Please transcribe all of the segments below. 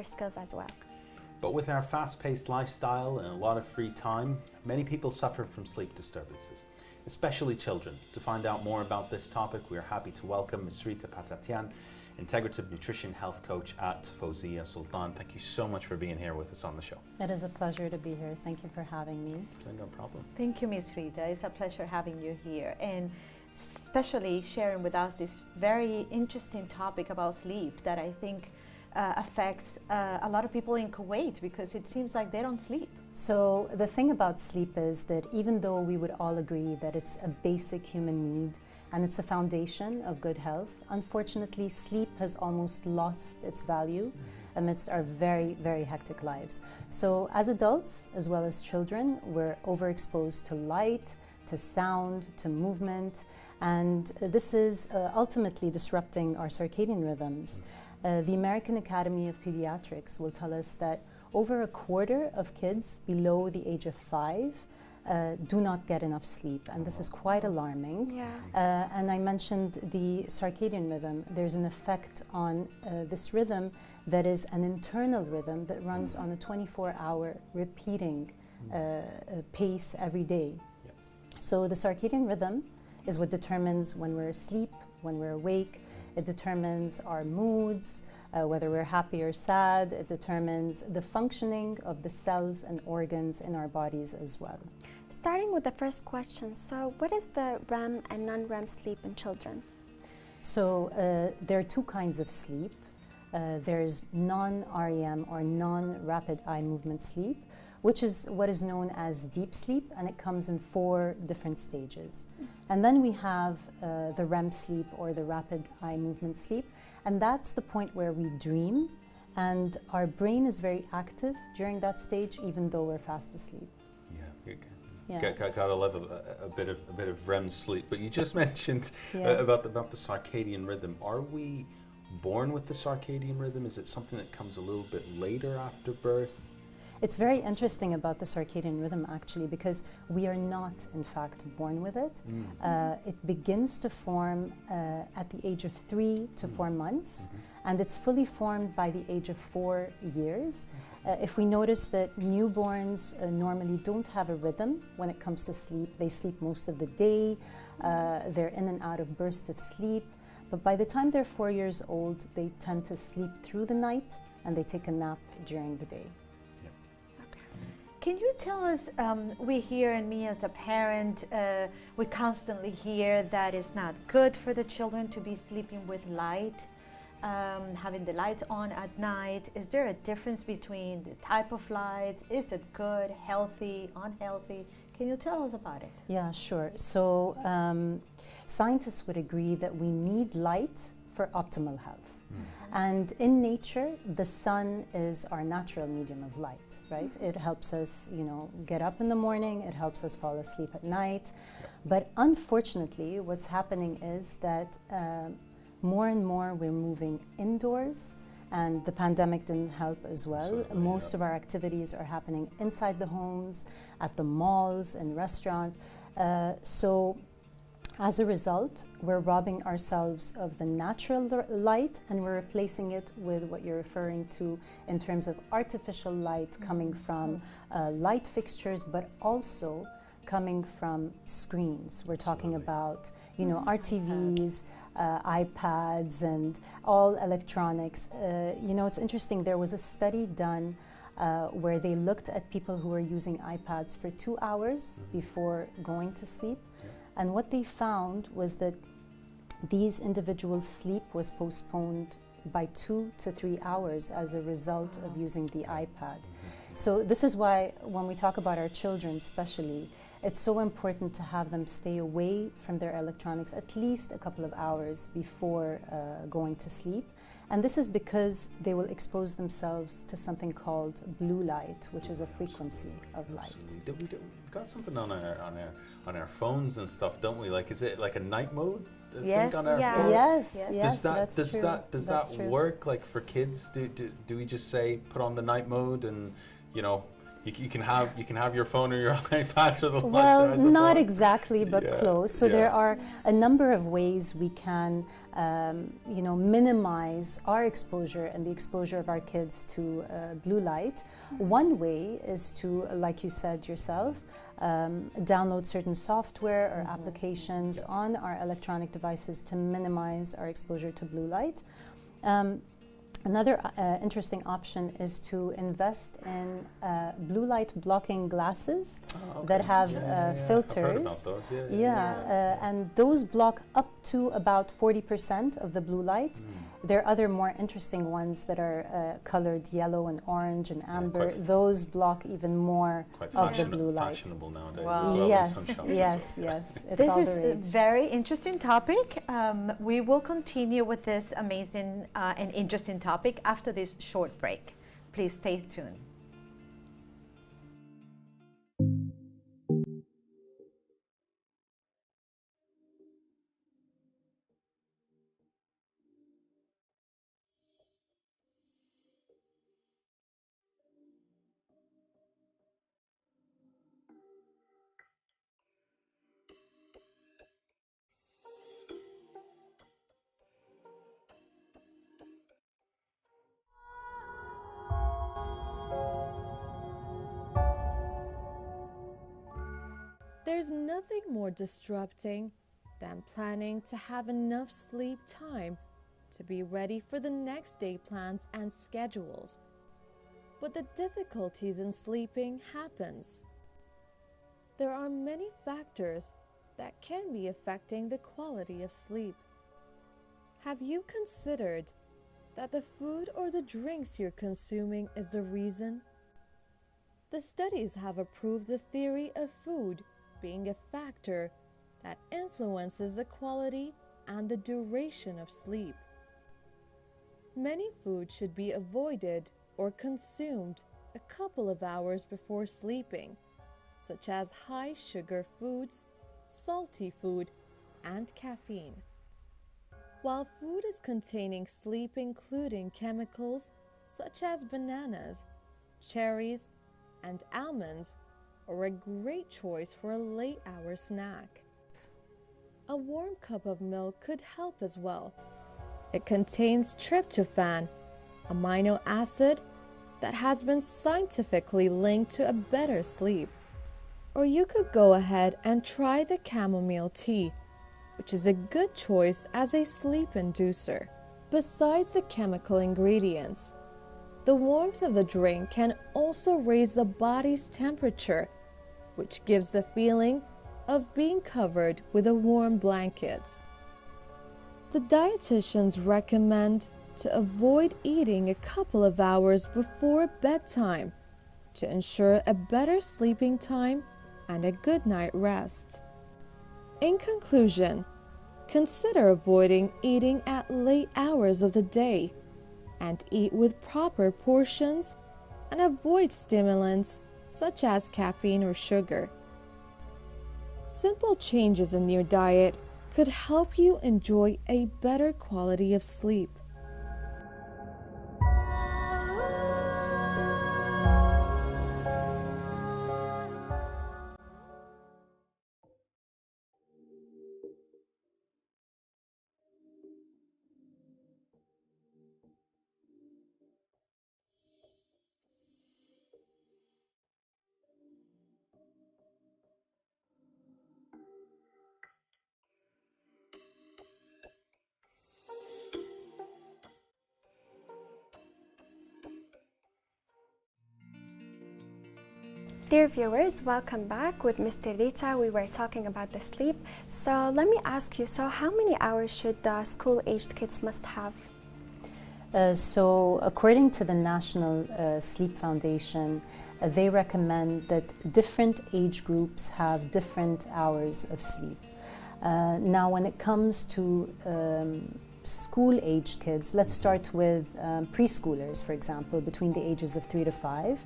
skills as well. But with our fast-paced lifestyle and a lot of free time, many people suffer from sleep disturbances, especially children. To find out more about this topic, we are happy to welcome Ms. Rita Patatian, Integrative Nutrition Health Coach at Fawzia Sultan. Thank you so much for being here with us on the show. It is a pleasure to be here. Thank you for having me. No problem. Thank you, Ms. Rita. It's a pleasure having you here, and especially sharing with us this very interesting topic about sleep that I think affects a lot of people in Kuwait, because it seems like they don't sleep. So the thing about sleep is that even though we would all agree that it's a basic human need and it's the foundation of good health, unfortunately sleep has almost lost its value amidst our very, very hectic lives. So as adults as well as children, we're overexposed to light, to sound, to movement, and this is ultimately disrupting our circadian rhythms. The American Academy of Pediatrics will tell us that over a quarter of kids below the age of 5 do not get enough sleep, and this is quite alarming. Yeah. And I mentioned the circadian rhythm. There's an effect on this rhythm that is an internal rhythm that runs on a 24-hour repeating pace every day. So the circadian rhythm is what determines when we're asleep, when we're awake. It determines our moods, whether we're happy or sad. It determines the functioning of the cells and organs in our bodies as well. Starting with the first question, so what is the REM and non-REM sleep in children? So there are two kinds of sleep. There's non-REM or non-rapid eye movement sleep, which is what is known as deep sleep, and it comes in 4 different stages. And then we have the REM sleep, or the rapid eye movement sleep, and that's the point where we dream, and our brain is very active during that stage, even though we're fast asleep. Gotta love a bit of REM sleep. But you just mentioned about the circadian rhythm. Are we born with the circadian rhythm? Is it something that comes a little bit later after birth? It's very interesting about the circadian rhythm, actually, because we are not, in fact, born with it. It begins to form at the age of 3 to 4 months, and it's fully formed by the age of 4 years. If we notice that newborns normally don't have a rhythm when it comes to sleep, they sleep most of the day, they're in and out of bursts of sleep, but by the time they're 4 years old, they tend to sleep through the night and they take a nap during the day. Can you tell us, we hear, and me as a parent, we constantly hear that it's not good for the children to be sleeping with light, having the lights on at night. Is there a difference between the type of lights? Is it good, healthy, unhealthy? Can you tell us about it? Yeah, sure. So scientists would agree that we need light for optimal health. And in nature, the sun is our natural medium of light, right? It helps us, get up in the morning. It helps us fall asleep at night. But unfortunately, what's happening is that more and more we're moving indoors, and the pandemic didn't help as well. Most of our activities are happening inside the homes, at the malls and restaurants. So as a result, we're robbing ourselves of the natural light, and we're replacing it with what you're referring to in terms of artificial light coming from light fixtures, but also coming from screens. We're talking about, our TVs, iPads, and all electronics. It's interesting, there was a study done where they looked at people who were using iPads for 2 hours before going to sleep. And what they found was that these individuals' sleep was postponed by 2 to 3 hours as a result of using the iPad. So this is why when we talk about our children especially, it's so important to have them stay away from their electronics at least a couple of hours before going to sleep. And this is because they will expose themselves to something called blue light, which is a frequency of light. We've got something on our phones and stuff, don't we? Like, is it like a night mode? Yes, on our yeah. phone? Yes, does that work? Like for kids, do we just say put on the night mode and You can have your phone or your iPad or the well, lifestyle, not exactly, but close. So there are a number of ways we can, minimize our exposure and the exposure of our kids to blue light. One way is to, like you said yourself, download certain software or applications on our electronic devices to minimize our exposure to blue light. Another interesting option is to invest in blue light blocking glasses that have filters. I've heard about those. And those block up to about 40% of the blue light. There are other more interesting ones that are colored yellow and orange and amber. Those block even more of the blue light. Fashionable nowadays. Wow. As well, Yes. It's This all is the a rage. very interesting topic. We will continue with this amazing and interesting topic after this short break. Please stay tuned. There's nothing more disrupting than planning to have enough sleep time to be ready for the next day plans and schedules. But the difficulties in sleeping happens. There are many factors that can be affecting the quality of sleep. Have you considered that the food or the drinks you're consuming is the reason? The studies have approved the theory of food being a factor that influences the quality and the duration of sleep. Many foods should be avoided or consumed a couple of hours before sleeping, such as high sugar foods, salty food, and caffeine. While food is containing sleep including chemicals such as bananas, cherries, and almonds are a great choice for a late hour snack. A warm cup of milk could help as well. It contains tryptophan, amino acid that has been scientifically linked to a better sleep. Or you could go ahead and try the chamomile tea, which is a good choice as a sleep inducer. Besides the chemical ingredients, the warmth of the drink can also raise the body's temperature, which gives the feeling of being covered with a warm blanket. The dietitians recommend to avoid eating a couple of hours before bedtime to ensure a better sleeping time and a good night rest. In conclusion, consider avoiding eating at late hours of the day and eat with proper portions and avoid stimulants such as caffeine or sugar. Simple changes in your diet could help you enjoy a better quality of sleep. Dear viewers, welcome back with Mr. Rita. We were talking about the sleep. So let me ask you, so how many hours should the school-aged kids must have? So according to the National Sleep Foundation, they recommend that different age groups have different hours of sleep. Now when it comes to school-aged kids, let's start with preschoolers, for example, between the ages of 3 to 5.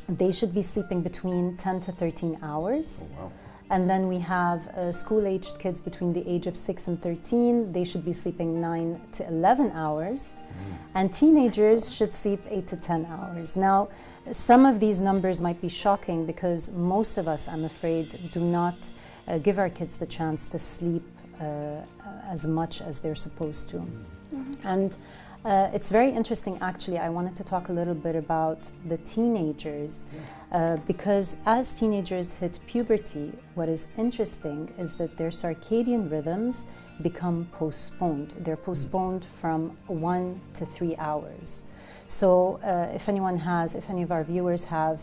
They should be sleeping between 10 to 13 hours. Oh, And then we have school-aged kids between the age of 6 and 13. They should be sleeping 9 to 11 hours. And teenagers should sleep 8 to 10 hours. Now, some of these numbers might be shocking because most of us, I'm afraid, do not give our kids the chance to sleep as much as they're supposed to. And it's very interesting, actually. I wanted to talk a little bit about the teenagers because as teenagers hit puberty, what is interesting is that their circadian rhythms become postponed. They're postponed from 1 to 3 hours. So if any of our viewers have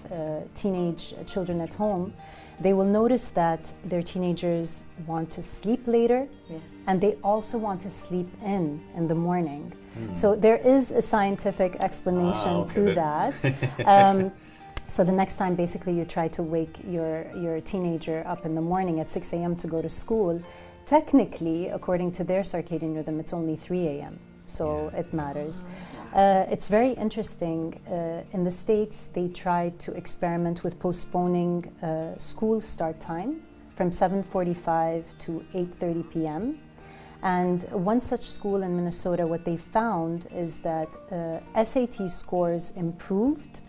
teenage children at home, they will notice that their teenagers want to sleep later, and they also want to sleep in the morning. So there is a scientific explanation to that. So the next time basically you try to wake your teenager up in the morning at 6 a.m. to go to school, technically, according to their circadian rhythm, it's only 3 a.m. So it matters. It's very interesting. In the States, they tried to experiment with postponing school start time from 7:45 to 8:30 p.m. And one such school in Minnesota, what they found is that SAT scores improved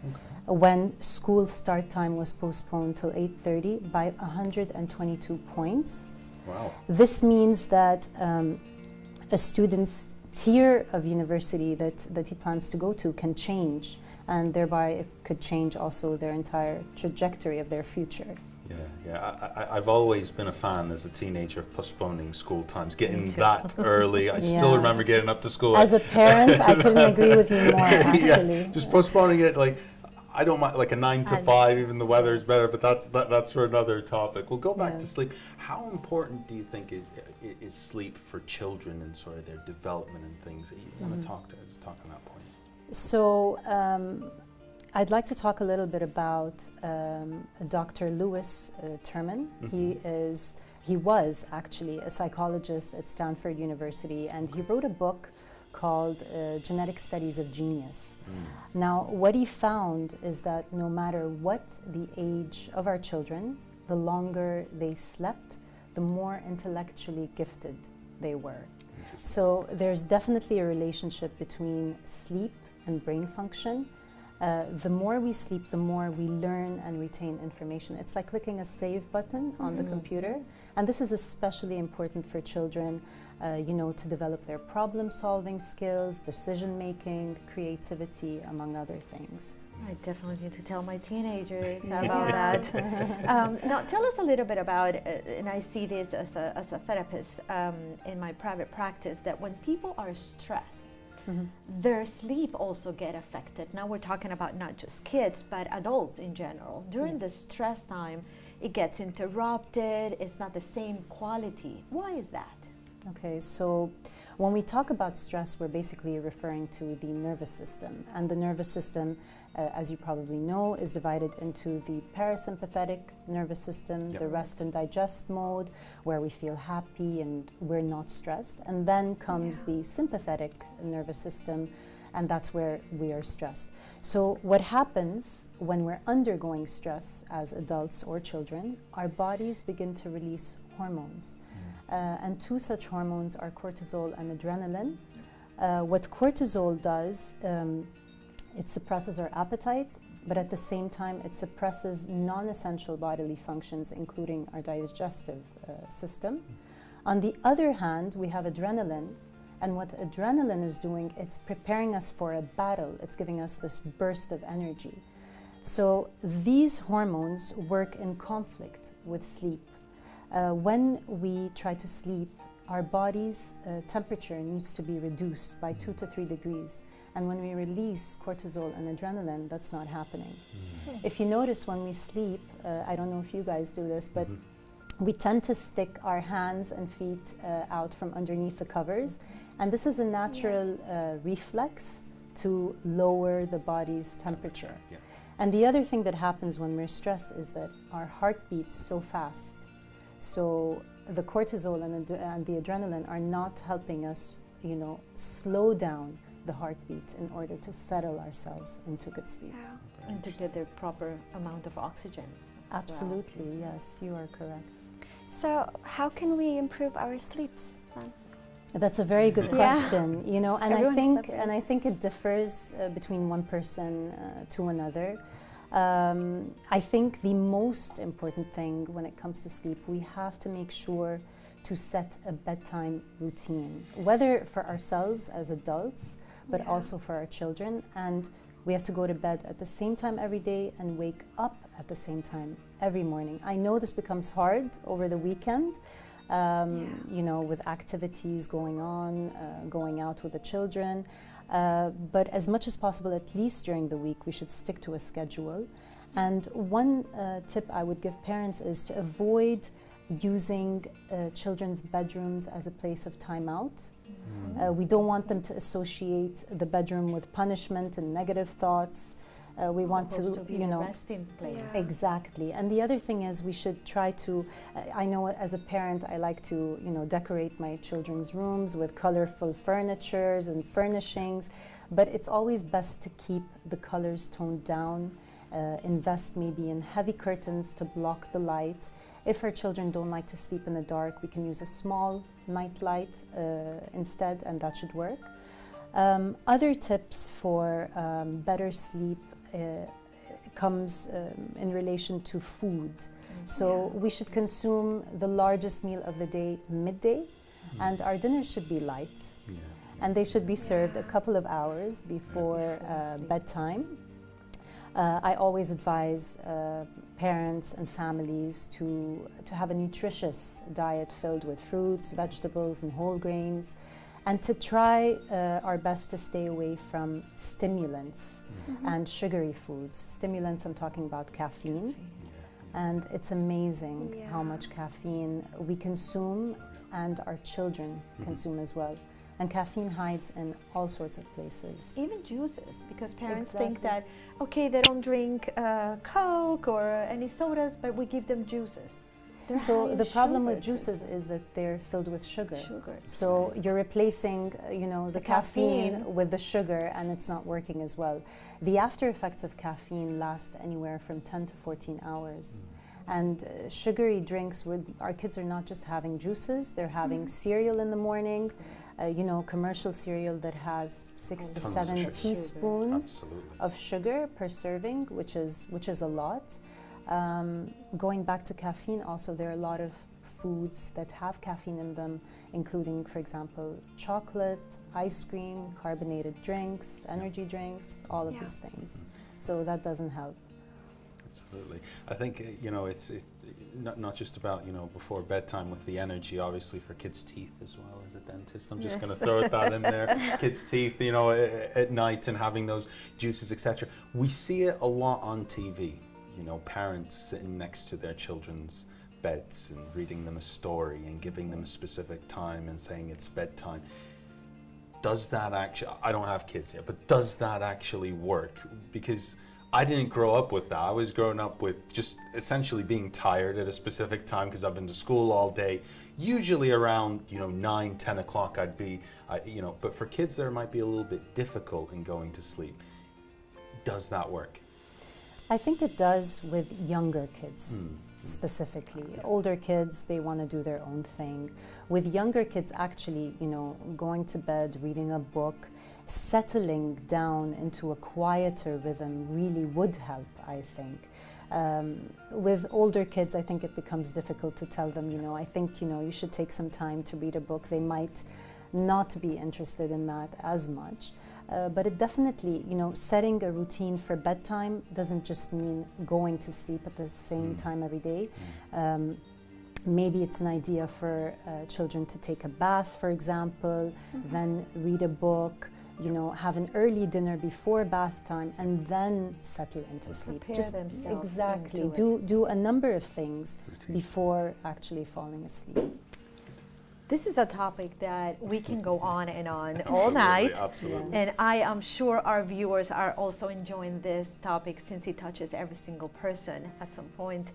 when school start time was postponed till 8:30 by 122 points. Wow. This means that a student's tier of university that he plans to go to can change, and thereby it could change also their entire trajectory of their future. I've always been a fan as a teenager of postponing school times, getting that early. I still remember getting up to school. As a parent, I couldn't agree with you more, actually. Just postponing it, like, I don't mind, like a 9 to 5, even the weather is better, but that's for another topic. We'll go back to sleep. How important do you think is sleep for children and sort of their development and things? You want to talk on that point? So, I'd like to talk a little bit about Dr. Louis Terman. He was actually a psychologist at Stanford University, and he wrote a book called Genetic Studies of Genius. Now, what he found is that no matter what the age of our children, the longer they slept, the more intellectually gifted they were. So there's definitely a relationship between sleep and brain function. The more we sleep, the more we learn and retain information. It's like clicking a save button on the computer. And this is especially important for children, to develop their problem-solving skills, decision-making, creativity, among other things. I definitely need to tell my teenagers about that. Now, tell us a little bit about, and I see this as a therapist in my private practice, that when people are stressed, their sleep also get affected. Now we're talking about not just kids, but adults in general. During the stress time, it gets interrupted. It's not the same quality. Why is that? Okay, so when we talk about stress, we're basically referring to the nervous system. And the nervous system, as you probably know, is divided into the parasympathetic nervous system, the rest and digest mode, where we feel happy and we're not stressed. And then comes the sympathetic nervous system, and that's where we are stressed. So what happens when we're undergoing stress as adults or children, our bodies begin to release hormones. And two such hormones are cortisol and adrenaline. What cortisol does, it suppresses our appetite, but at the same time it suppresses non-essential bodily functions, including our digestive system. On the other hand, we have adrenaline, and what adrenaline is doing, it's preparing us for a battle. It's giving us this burst of energy. So these hormones work in conflict with sleep. When we try to sleep, our body's temperature needs to be reduced by 2 to 3 degrees. And when we release cortisol and adrenaline, that's not happening. If you notice when we sleep, I don't know if you guys do this, but we tend to stick our hands and feet out from underneath the covers. And this is a natural reflex to lower the body's temperature. And the other thing that happens when we're stressed is that our heart beats so fast. So the cortisol and the adrenaline are not helping us, slow down the heartbeat in order to settle ourselves into good sleep. And to get the proper amount of oxygen. Absolutely, yes, you are correct. So how can we improve our sleeps then? That's a very good question, you know, and Everyone is different. I think it differs between one person to another. I think the most important thing when it comes to sleep, we have to make sure to set a bedtime routine, whether for ourselves as adults, but also for our children. And we have to go to bed at the same time every day and wake up at the same time every morning. I know this becomes hard over the weekend, you know, with activities going on, going out with the children. But as much as possible, at least during the week, we should stick to a schedule. And one tip I would give parents is to avoid using children's bedrooms as a place of timeout. We don't want them to associate the bedroom with punishment and negative thoughts. We want to be you know, a resting place. Yeah. exactly. And the other thing is we should try to, I know as a parent I like to, you know, decorate my children's rooms with colorful furnitures and furnishings, but it's always best to keep the colors toned down, invest maybe in heavy curtains to block the light. If our children don't like to sleep in the dark, we can use a small night light instead, and that should work. Other tips for better sleep comes in relation to food. So we should consume the largest meal of the day midday, and our dinners should be light, and they should be served a couple of hours before bedtime. I always advise parents and families to have a nutritious diet filled with fruits, vegetables, and whole grains, and to try our best to stay away from stimulants and sugary foods. Stimulants, I'm talking about caffeine, and it's amazing how much caffeine we consume and our children consume as well. And caffeine hides in all sorts of places. Even juices, because parents think that, okay, they don't drink Coke or any sodas, but we give them juices. They're high So in the problem sugar, with juices is that they're filled with sugar. Sugar. So you're replacing, you know, the caffeine with the sugar, and it's not working as well. The after effects of caffeine last anywhere from 10 to 14 hours. And sugary drinks, our kids are not just having juices, they're having cereal in the morning, you know, commercial cereal that has 6 to Tons of 7 sugar. teaspoons Absolutely. of sugar per serving, which is a lot. Going back to caffeine, also there are a lot of foods that have caffeine in them, including, for example, chocolate, ice cream, carbonated drinks, energy drinks, all of these things. So that doesn't help. Absolutely. I think, you know, it's not just about, you know, before bedtime with the energy, obviously for kids' teeth as well as a dentist. I'm just going to throw that in there. Kids' teeth, you know, at night and having those juices, etc. We see it a lot on TV, you know, parents sitting next to their children's beds and reading them a story and giving them a specific time and saying it's bedtime. Does that actually, I don't have kids yet, but does that actually work? Because I didn't grow up with that. I was growing up with just essentially being tired at a specific time because I've been to school all day. Usually around, you know, 9, 10 o'clock I'd be, you know, but for kids there might be a little bit difficult in going to sleep. Does that work? I think it does with younger kids specifically. Older kids, they want to do their own thing. With younger kids, actually, you know, going to bed, reading a book, settling down into a quieter rhythm really would help, I think. With older kids, I think it becomes difficult to tell them, you know, I think, you know, you should take some time to read a book. They might not be interested in that as much. But it definitely, you know, setting a routine for bedtime doesn't just mean going to sleep at the same time every day. Maybe it's an idea for children to take a bath, for example, then read a book, you know, have an early dinner before bath time, and then settle into sleep. Prepare Just themselves exactly into do a number of things before actually falling asleep. This is a topic that we can go on and on all night. Absolutely. And I am sure our viewers are also enjoying this topic since it touches every single person at some point.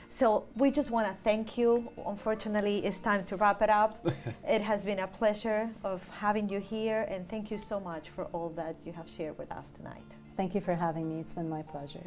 So we just want to thank you. Unfortunately, it's time to wrap it up. It has been a pleasure of having you here, and thank you so much for all that you have shared with us tonight. Thank you for having me. It's been my pleasure.